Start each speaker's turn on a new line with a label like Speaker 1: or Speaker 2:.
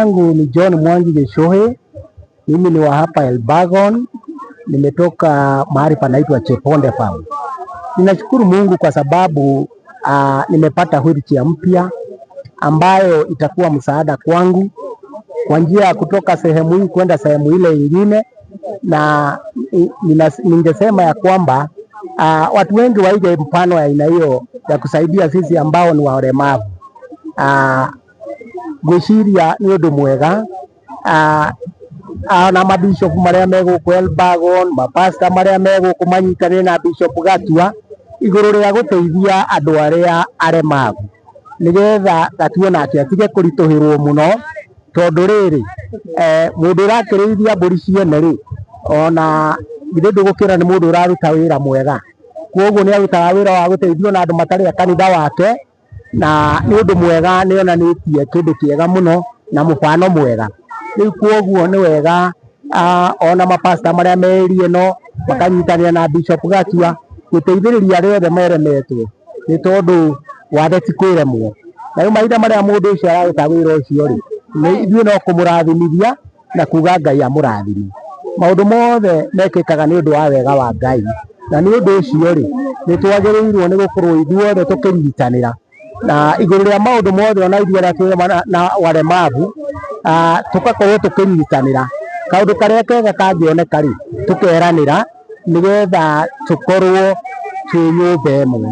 Speaker 1: Yangu ni John Mwangi Geshohe. Mimi ni wa hapa Elbagon. Nimetoka mahali panaitwa Cheponde Farm. Ninashukuru Mungu kwa sababu nimepata wheelchair mpya ambayo itakuwa msaada kwangu kwa njia ya kutoka sehemu hii kwenda sehemu ile ingine, na ningesema ya kwamba watu wengi waige mfano ya aina hiyo ya kusaidia sisi ambao ni walemavu. Gwiciria ni undu mwega na mabishop maria meguku Elbagon, mapasta maria meguku manyitanire na Bishop Gatua iguru ria guteithia andu aria aremavu, nigetha Gatua nake atige kurituhirwo muno, tondu riri mundu urakirithia mburi ciene ri ona githe ndugukira ni mundu uraruta wira mwega, koguo ni arutaga wira wa guteithio na andu matari a kanitha wake, na ni undu mwega ni onanitie kindu kiega muno na mufano mwega. Riu koguo ni wega ona mapasta maria meri ino makanyitanira na Bishop Gatua guteithiriria aria othe meremetwo, ni tondu wathe ti kwiremwo. Na riu mahinda maria mundu ucio araruta wira ucio ri ni ithuĩ no kumurathimithia na kuga Ngai amurathime. Maundu mothe mekikaga ni undu wa wega wa Ngai, na ni undu ucio ri ni twagiriirwo ni gukorwo ithuothe tukinyitanira na iguru ria maundu mothe ona ithuĩ aria twi na walemavu tugakorwo tukinyitanira. Kaundu karia kega kangioneka ri tukeranira nigetha tukorwo twi nyumba imwe.